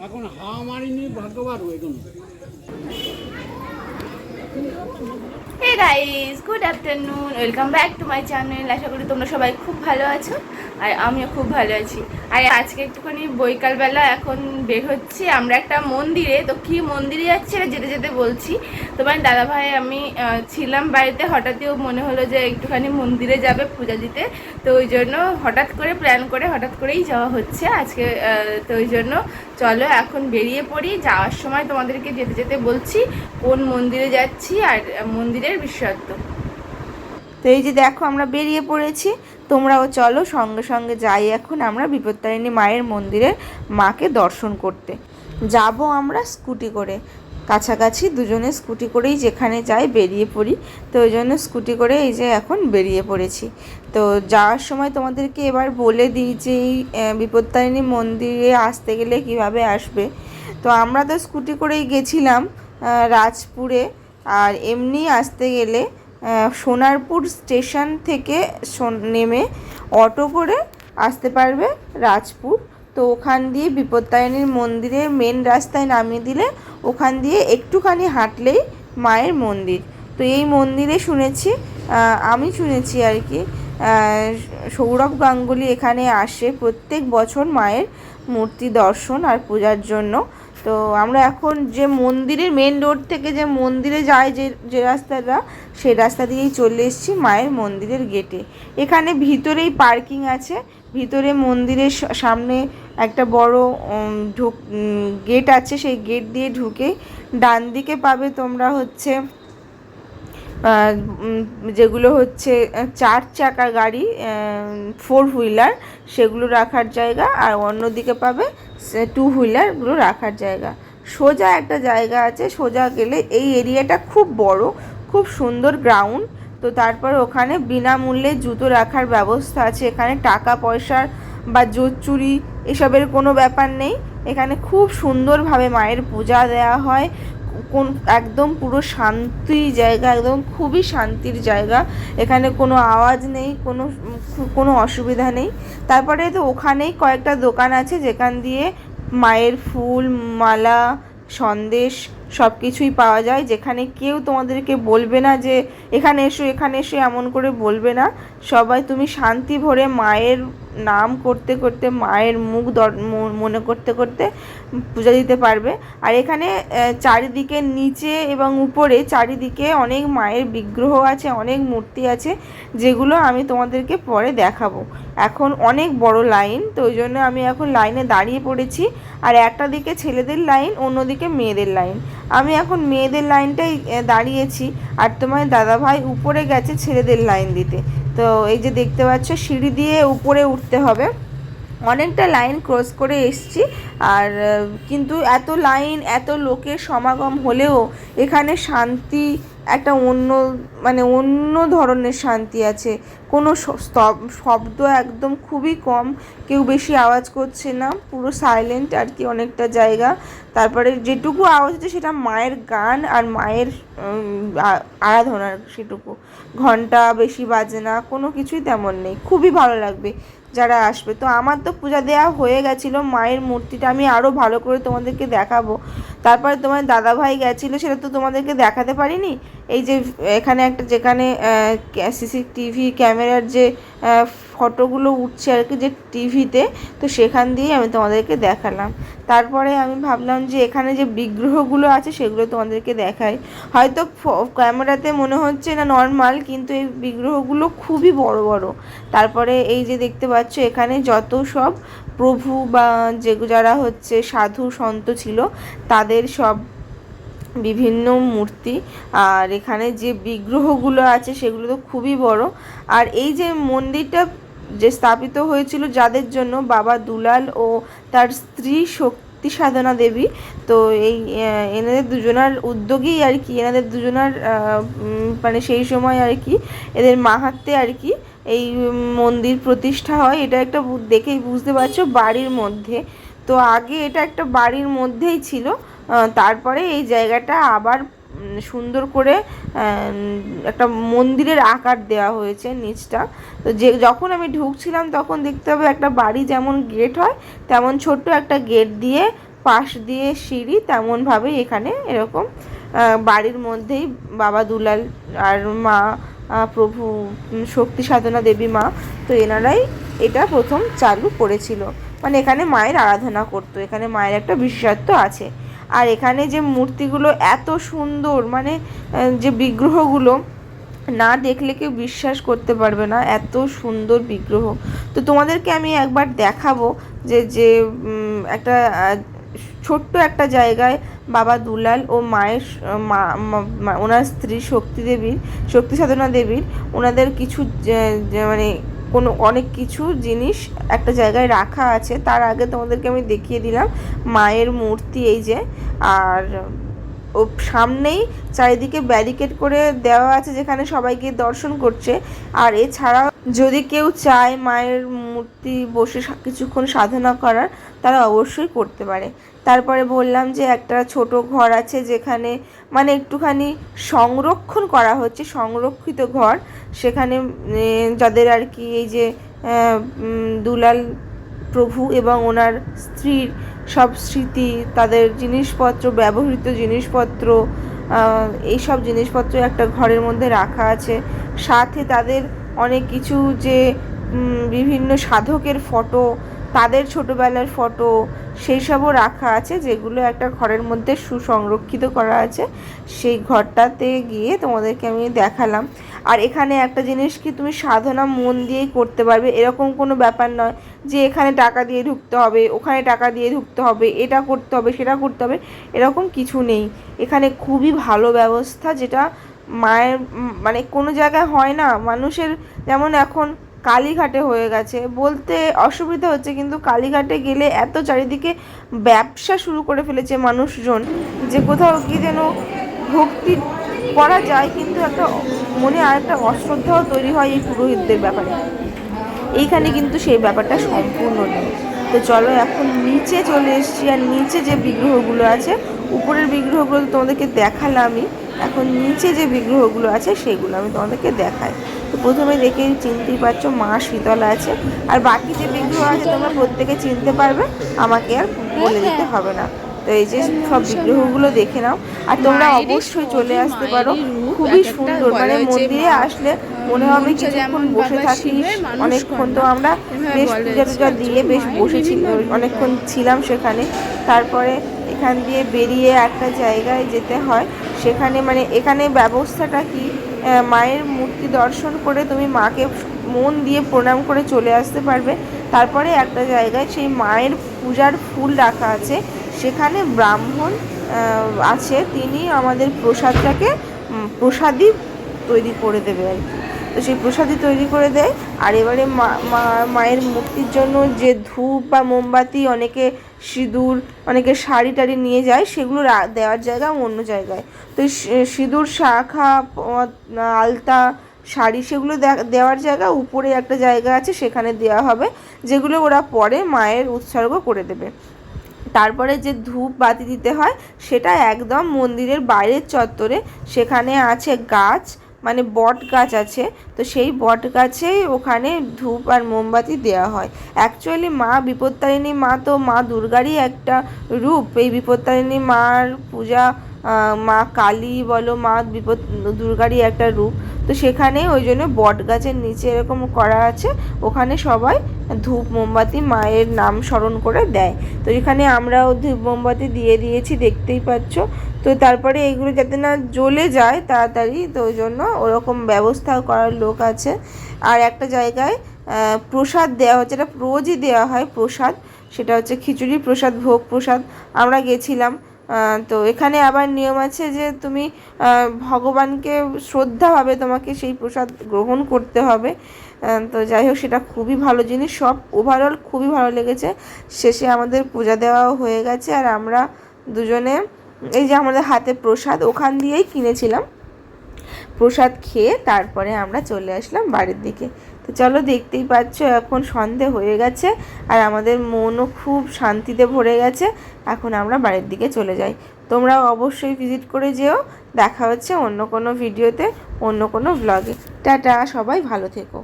এখন হাওয়া মারিনি ভাগ্যবার হয়ে গেল। Hey guys, good afternoon, welcome back to my channel. আশা করি তোমরা সবাই খুব ভালো আছো আর আমিও খুব ভালো আছি। আর আজকে একটুখানি বৈকালবেলা এখন বের হচ্ছি আমরা একটা মন্দিরে। তো কি মন্দিরে যাচ্ছি এটা যেতে যেতে বলছি। তোমার দাদাভাই আমি ছিলাম বাড়িতে, হঠাৎই মনে হলো যে একটুখানি মন্দিরে যাবে পূজা দিতে। তো ওই জন্য হঠাৎ করে প্ল্যান করে হঠাৎ করেই যাওয়া হচ্ছে আজকে। তো ওই জন্য চলো এখন বেরিয়ে পড়ি। যাওয়ার সময় তোমাদেরকে যেতে যেতে বলছি কোন মন্দিরে যাচ্ছি আর মন্দিরের বিশেষত্ব। তো এই যে দেখো আমরা বেরিয়ে পড়েছি, তোমরাও চলো সঙ্গে সঙ্গে যাই। এখন আমরা বিপত্তারিণী মায়ের মন্দিরে মাকে দর্শন করতে যাব আমরা স্কুটি করে। কাছাকাছি দুজনে স্কুটি করেই যেখানে যাই বেরিয়ে পড়ি। তো ওই জন্য স্কুটি করে এই যে এখন বেরিয়ে পড়েছি। তো যাওয়ার সময় তোমাদেরকে এবার বলে দিই যে এই বিপত্তারিণী মন্দিরে আসতে গেলে কিভাবে আসবে। তো আমরা তো স্কুটি করেই গেছিলাম রাজপুরে, আর এমনি আসতে গেলে সোনারপুর স্টেশন থেকে নেমে অটো করে আসতে পারবে রাজপুর। তো ওখান দিয়ে বিপত্তারিণীর মন্দিরের মেন রাস্তায় নামিয়ে দিলে ওখান দিয়ে একটুখানি হাঁটলেই মায়ের মন্দির। তো এই মন্দিরে শুনেছি, আমি শুনেছি আর কি, সৌরভ গাঙ্গুলি এখানে আসে প্রত্যেক বছর মায়ের মূর্তি দর্শন আর পূজার জন্য। তো আমরা এখন যে মন্দিরের মেন রোড থেকে যে মন্দিরে যাই যে রাস্তাটা, সেই রাস্তা দিয়েই চলে এসেছি মায়ের মন্দিরের গেটে। এখানে ভিতরেই পার্কিং আছে, ভিতরে মন্দিরের সামনে একটা বড় গেট আছে। সেই গেট দিয়ে ঢুকে ডান দিকে পাবে তোমরা হচ্ছে যেগুলো হচ্ছে 4 চাকা গাড়ি, 4 হুইলার, সেগুলো রাখার জায়গা। আর অন্যদিকে পাবে 2 হুইলারগুলো রাখার জায়গা। সোজা একটা জায়গা আছে, সোজা গেলে এই এরিয়াটা খুব বড়, খুব সুন্দর গ্রাউন্ড। তো তারপর ওখানে বিনামূল্যে জুতো রাখার ব্যবস্থা আছে। এখানে টাকা পয়সার বা জোর চুরি এসবের কোনো ব্যাপার নেই। এখানে খুব সুন্দরভাবে মায়ের পূজা দেওয়া হয়। একদম পুরো শান্তি জায়গা, একদম খুবই শান্তির জায়গা। এখানে কোনো আওয়াজ নেই, কোনো অসুবিধা নেই। তারপরে তো ওখানেই কয়েকটা দোকান আছে যেখান দিয়ে মায়ের ফুল মালা সন্দেশ সব কিছুই পাওয়া যায়। যেখানে কেউ তোমাদেরকে বলবে না যে এখানে এসো এখানে এসো, এমন করে বলবে না। সবাই তুমি শান্তি ভরে মায়ের নাম করতে করতে, মায়ের মুখ মনে করতে করতে পূজা দিতে পারবে। আর এখানে চারিদিকে নিচে এবং উপরে চারিদিকে অনেক মায়ের বিগ্রহ আছে, অনেক মূর্তি আছে, যেগুলো আমি তোমাদেরকে পরে দেখাবো। এখন অনেক বড় লাইন, তো ওই জন্য আমি এখন লাইনে দাঁড়িয়ে পড়েছি। আর একটা দিকে ছেলেদের লাইন, অন্যদিকে মেয়েদের লাইন। আমি এখন মেয়েদের লাইনটাই দাঁড়িয়েছি, আর তোমার দাদাভাই উপরে গেছে ছেলেদের লাইন দিতে। তো এই যে দেখতে পাচ্ছ সিঁড়ি দিয়ে উপরে উঠতে হবে। অনেকটা লাইন ক্রস করে এসছি। আর কিন্তু এত লাইন এত লোকের সমাগম হলেও এখানে শান্তি একটা অন্য ধরনের শান্তি আছে। কোনো শব্দ একদম খুবই কম, কেউ বেশি আওয়াজ করছে না, পুরো সাইলেন্ট আর কি অনেকটা জায়গা। তারপরে যেটুকু আওয়াজ হচ্ছে সেটা মায়ের গান আর মায়ের আরাধনার, সেটুকু। ঘন্টা বেশি বাজে না, কোনো কিছুই তেমন নেই। খুবই ভালো লাগবে যারা আসবে। তো আমার তো পূজা দেওয়া হয়ে গেছিলো, মায়ের মূর্তিটা আমি আরও ভালো করে তোমাদেরকে দেখাবো। তারপরে তোমার দাদাভাই গেছিলো, সেটা তো তোমাদেরকে দেখাতে পারিনি। এই যে এখানে একটা যেখানে সিসিটিভি ক্যামেরার যে ফটোগুলো উঠছে আর কি, যে টিভিতে, তো সেখান দিয়েই আমি তোমাদেরকে দেখালাম। তারপরে আমি ভাবলাম যে এখানে যে বিগ্রহগুলো আছে সেগুলো তোমাদেরকে দেখাই। হয়তো ক্যামেরাতে মনে হচ্ছে না নর্মাল, কিন্তু এই বিগ্রহগুলো খুবই বড় বড়। তারপরে এই যে দেখতে পাচ্ছ এখানে যত সব প্রভু বা যারা হচ্ছে সাধু সন্ত ছিল তাদের সব বিভিন্ন মূর্তি। আর এখানে যে বিগ্রহগুলো আছে সেগুলো তো খুবই বড়। আর এই যে মন্দিরটা যে স্থাপিত হয়েছিল যাদের জন্য, বাবা দুলাল ও তার স্ত্রী শক্তি সাধনা দেবী, তো এই এনাদের দুজনার উদ্যোগেই আর কি, এনাদের দুজনার সেই সময় আর কি এদের মাহাত্ম্যে আর কি এই মন্দির প্রতিষ্ঠা হয়। এটা একটা দেখেই বুঝতে পারছো বাড়ির মধ্যে। তো আগে এটা একটা বাড়ির মধ্যেই ছিল, তারপরে এই জায়গাটা আবার সুন্দর করে একটা মন্দিরের আকার দেওয়া হয়েছে নিচটা। তো যখন আমি ঢুকছিলাম তখন দেখতে হবে একটা বাড়ি যেমন গেট হয় তেমন ছোট্ট একটা গেট দিয়ে পাশ দিয়ে সিঁড়ি, তেমনভাবে এখানে এরকম বাড়ির মধ্যেই বাবা দুলাল আর মা প্রভু শক্তি সাধনা দেবী মা, তো এনারাই এটা প্রথম চালু করেছিল। মানে এখানে মায়ের আরাধনা করতো, এখানে মায়ের একটা বিশেষত্ব আছে। আর এখানে যে মূর্তিগুলো এত সুন্দর, মানে যে বিগ্রহগুলো না দেখলে কেউ বিশ্বাস করতে পারবে না, এত সুন্দর বিগ্রহ। তো তোমাদেরকে আমি একবার দেখাবো যে যে একটা ছোট্ট একটা জায়গায় বাবা দুলাল ও মায়ের ওনার স্ত্রী শক্তি সাধনা দেবীর ওনাদের কিছু মানে কোনো অনেক কিছু জিনিস একটা জায়গায় রাখা আছে। তার আগে তোমাদেরকে আমি দেখিয়ে দিলাম মায়ের মূর্তি, এই যে। আর ও সামনেই চারিদিকে ব্যারিকেড করে দেওয়া আছে যেখানে সবাই গিয়ে দর্শন করছে। আর এছাড়াও যদি কেউ চায় মায়ের মূর্তি বসে কিছুক্ষণ সাধনা করার, তারা অবশ্যই করতে পারে। তারপরে বললাম যে একটা ছোট ঘর আছে যেখানে মানে একটুখানি সংরক্ষণ করা হচ্ছে, সংরক্ষিত ঘর। সেখানে যাদের আর কি এই যে দুলাল প্রভু এবং ওনার স্ত্রীর সব স্মৃতি, তাদের জিনিসপত্র, ব্যবহৃত জিনিসপত্র, এইসব জিনিসপত্র একটা ঘরের মধ্যে রাখা আছে। সাথে তাদের অনেক কিছু যে বিভিন্ন সাধকের ফটো, তাদের ছোটোবেলার ফটো, সেই সবও রাখা আছে, যেগুলো একটা ঘরের মধ্যে সুসংরক্ষিত করা আছে। সেই ঘরটাতে গিয়ে তোমাদেরকে আমি দেখালাম। আর এখানে একটা জিনিস কি, তুমি সাধনা মন দিয়েই করতে পারবে, এরকম কোনো ব্যাপার নয় যে এখানে টাকা দিয়ে ঢুকতে হবে, ওখানে টাকা দিয়ে ঢুকতে হবে, এটা করতে হবে সেটা করতে হবে, এরকম কিছু নেই। এখানে খুবই ভালো ব্যবস্থা, যেটা মায়ের মানে কোনো জায়গায় হয় না। মানুষের যেমন এখন কালীঘাটে হয়ে গেছে, বলতে অসুবিধা হচ্ছে, কিন্তু কালীঘাটে গেলে এত চারিদিকে ব্যবসা শুরু করে ফেলেছে মানুষজন, যে কোথাও কি যেন ভক্তি করা যায় কিন্তু একটা মনে আর একটা অশ্রদ্ধাও তৈরি হয় এই পুরোহিতদের ব্যাপারে। এইখানে কিন্তু সেই ব্যাপারটা সম্পূর্ণ নেই। তো চলো এখন নিচে চলে এসেছি, আর নিচে যে বিগ্রহগুলো আছে, উপরের বিগ্রহগুলো তো তোমাদেরকে দেখালামই, এখন নিচে যে বিগ্রহগুলো আছে সেগুলো আমি তোমাদেরকে দেখাই। তো প্রথমে দেখে চিনতেই পারছো মা শীতলা আছে, আর বাকি যে বিগ্রহ আছে তোমরা প্রত্যেকে চিনতে পারবে, আমাকে আর বলে দিতে হবে না। তো এই যে সব বিগ্রহগুলো দেখে নাও, আর তোমরা অবশ্যই চলে আসতে পারো, খুবই সুন্দর। মানে মন্দিরে আসলে মনে হবে কিছুক্ষণ বসে থাকিস অনেকক্ষণ। তো আমরা বেশ পূজা টুজা দিয়ে বেশ বসেছিলাম, অনেকক্ষণ ছিলাম সেখানে। তারপরে এখান দিয়ে বেরিয়ে একটা জায়গায় যেতে হয়, সেখানে মানে এখানে ব্যবস্থাটা কি, মায়ের মূর্তি দর্শন করে তুমি মাকে মন দিয়ে প্রণাম করে চলে আসতে পারবে। তারপরে একটা জায়গায় সেই মায়ের পূজার ফুল রাখা আছে, সেখানে ব্রাহ্মণ আছে, তিনি আমাদের প্রসাদটাকে প্রসাদই তৈরি করে দেবে আর কি। তো সেই প্রসাদই তৈরি করে দেয়। আর এবারে মায়ের মূর্তির জন্য যে ধূপ বা মোমবাতি, অনেকে সিঁদুর, অনেকে শাড়ি টাড়ি নিয়ে যায়, সেগুলো দেওয়ার জায়গা অন্য জায়গায়। তো সিঁদুর, শাখা, আলতা, শাড়ি, সেগুলো দেওয়ার জায়গা উপরে একটা জায়গা আছে, সেখানে দেওয়া হবে, যেগুলো ওরা পরে মায়ের উৎসর্গ করে দেবে। তারপরে যে ধূপ বাতি দিতে হয় সেটা একদম মন্দিরের বাইরের চত্বরে, সেখানে আছে গাছ, মানে বট গাছ আছে। তো সেই বট গাছে ওখানে ধূপ আর মোমবাতি দেওয়া হয়। অ্যাকচুয়ালি মা বিপত্তারিণী মা তো মা দুর্গারই একটা রূপ। এই বিপত্তারিণী মার পূজা, মা কালী বলো, মা দুর্গারই একটা রূপ। তো সেখানে ওই জন্য বট গাছের নিচে এরকম করা আছে, ওখানে সবাই ধূপ মোমবাতি মায়ের নাম স্মরণ করে দেয়। তো এখানে আমরাও ধূপ মোমবাতি দিয়ে দিয়েছি, দেখতেই পাচ্ছ। তো তারপরে এইগুলো যাতে না জ্বলে যায় তাড়াতাড়ি, তো ওই জন্য ওরকম ব্যবস্থা করার লোক আছে। আর একটা জায়গায় প্রসাদ দেওয়া হচ্ছে, এটা রোজই দেওয়া হয় প্রসাদ, সেটা হচ্ছে খিচুড়ি প্রসাদ, ভোগ প্রসাদ। আমরা গেছিলাম। তো এখানে আবার নিয়ম আছে যে তুমি ভগবানকে শ্রদ্ধাভাবে তোমাকে সেই প্রসাদ গ্রহণ করতে হবে। তো যাই হোক, সেটা খুবই ভালো জিনিস, সব ওভারঅল খুবই ভালো লেগেছে। শেষে আমাদের পূজা দেওয়াও হয়ে গেছে, আর আমরা দুজনে এই যে আমাদের হাতে প্রসাদ ওখান দিয়েই কিনেছিলাম, প্রসাদ খেয়ে তারপরে আমরা চলে আসলাম বাড়ির দিকে। তো চলো, দেখতেই পাচ্ছ এখন সন্ধে হয়ে গেছে, আর আমাদের মনও খুব শান্তিতে ভরে গেছে। এখন আমরা বাড়ির দিকে চলে যাই। তোমরাও অবশ্যই ভিজিট করে যেও। দেখা হচ্ছে অন্য কোনো ভিডিওতে, অন্য কোনো ব্লগে। টাটা, সবাই ভালো থেকো।